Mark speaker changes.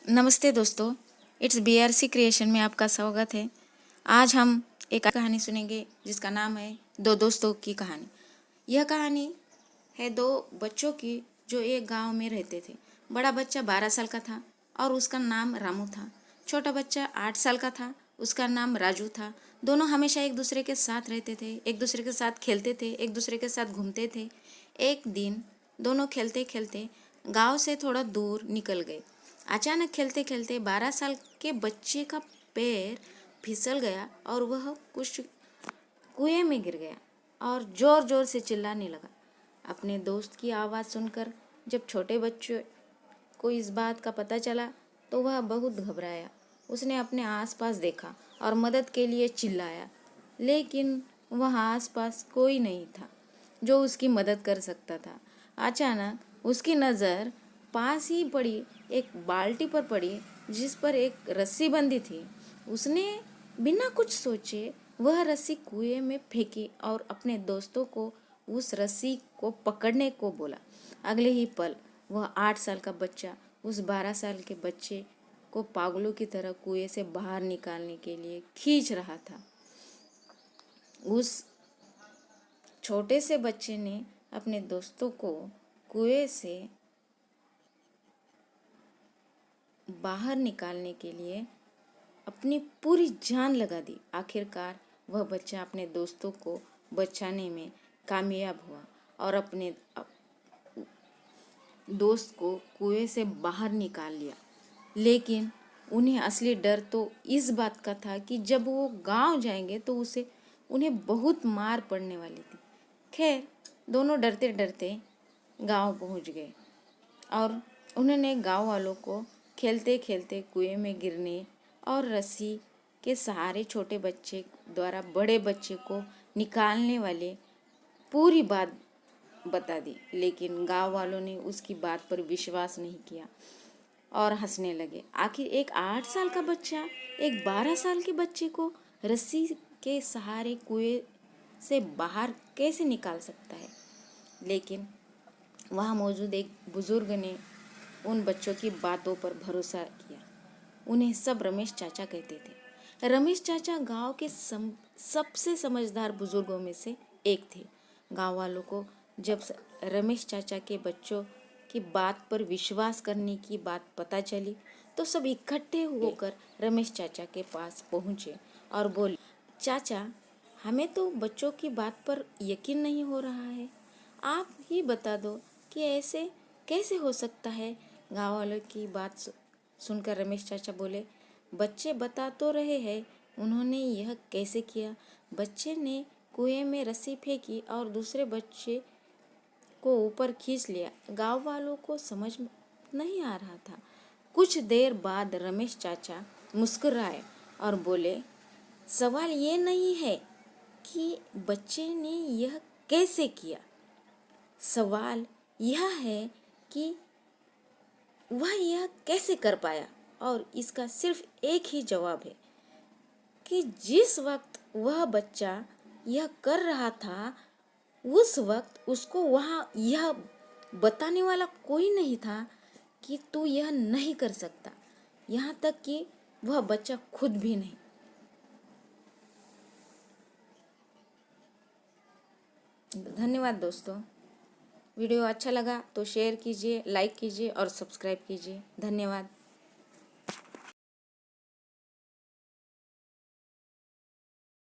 Speaker 1: नमस्ते दोस्तों, it's BRC creation में आपका स्वागत है। आज हम एक कहानी सुनेंगे जिसका नाम है दो दोस्तों की कहानी। यह कहानी है दो बच्चों की जो एक गांव में रहते थे। बड़ा बच्चा 12 साल का था और उसका नाम रामू था। छोटा बच्चा 8 साल का था, उसका नाम राजू था। दोनों हमेशा एक दूसरे के साथ रहते थे, एक दूसरे के साथ खेलते थे, एक दूसरे के साथ घूमते थे। एक दिन दोनों खेलते खेलते गांव से थोड़ा दूर निकल गए। अचानक खेलते खेलते 12 साल के बच्चे का पैर फिसल गया और वह कुछ कुएं में गिर गया और जोर जोर से चिल्लाने लगा। अपने दोस्त की आवाज़ सुनकर जब छोटे बच्चे को इस बात का पता चला तो वह बहुत घबराया। उसने अपने आसपास देखा और मदद के लिए चिल्लाया, लेकिन वह आसपास कोई नहीं था जो उसकी मदद कर सकता था। अचानक उसकी नज़र पास ही पड़ी एक बाल्टी पर पड़ी जिस पर एक रस्सी बंधी थी। उसने बिना कुछ सोचे वह रस्सी कुएं में फेंकी और अपने दोस्तों को उस रस्सी को पकड़ने को बोला। अगले ही पल वह 8 साल का बच्चा उस 12 साल के बच्चे को पागलों की तरह कुएं से बाहर निकालने के लिए खींच रहा था। उस छोटे से बच्चे ने अपने दोस्तों को कुएं से बाहर निकालने के लिए अपनी पूरी जान लगा दी। आखिरकार वह बच्चा अपने दोस्तों को बचाने में कामयाब हुआ और अपने दोस्त को कुएं से बाहर निकाल लिया। लेकिन उन्हें असली डर तो इस बात का था कि जब वो गांव जाएंगे तो उन्हें बहुत मार पड़ने वाली थी। खैर, दोनों डरते डरते गांव पहुंच गए और उन्होंने गांव वालों को खेलते खेलते कुएं में गिरने और रस्सी के सहारे छोटे बच्चे द्वारा बड़े बच्चे को निकालने वाले पूरी बात बता दी। लेकिन गांव वालों ने उसकी बात पर विश्वास नहीं किया और हंसने लगे। आखिर एक 8 साल का बच्चा एक 12 साल के बच्चे को रस्सी के सहारे कुएं से बाहर कैसे निकाल सकता है। लेकिन वहाँ मौजूद एक बुजुर्ग ने उन बच्चों की बातों पर भरोसा किया। उन्हें सब रमेश चाचा कहते थे। रमेश चाचा गांव के सबसे समझदार बुजुर्गों में से एक थे। गांव वालों को जब रमेश चाचा के बच्चों की बात पर विश्वास करने की बात पता चली तो सब इकट्ठे होकर रमेश चाचा के पास पहुंचे और बोले, चाचा, हमें तो बच्चों की बात पर यकीन नहीं हो रहा है। आप ही बता दो कि ऐसे कैसे हो सकता है। गाँव वालों की बात सुनकर रमेश चाचा बोले, बच्चे बता तो रहे हैं उन्होंने यह कैसे किया। बच्चे ने कुएं में रस्सी फेंकी और दूसरे बच्चे को ऊपर खींच लिया। गांव वालों को समझ नहीं आ रहा था। कुछ देर बाद रमेश चाचा मुस्कुराए और बोले, सवाल ये नहीं है कि बच्चे ने यह कैसे किया, सवाल यह है कि वह यह कैसे कर पाया। और इसका सिर्फ एक ही जवाब है कि जिस वक्त वह बच्चा यह कर रहा था उस वक्त उसको वहाँ यह बताने वाला कोई नहीं था कि तू यह नहीं कर सकता, यहाँ तक कि वह बच्चा खुद भी नहीं। धन्यवाद दोस्तों। वीडियो अच्छा लगा तो शेयर कीजिए, लाइक कीजिए और सब्सक्राइब कीजिए। धन्यवाद।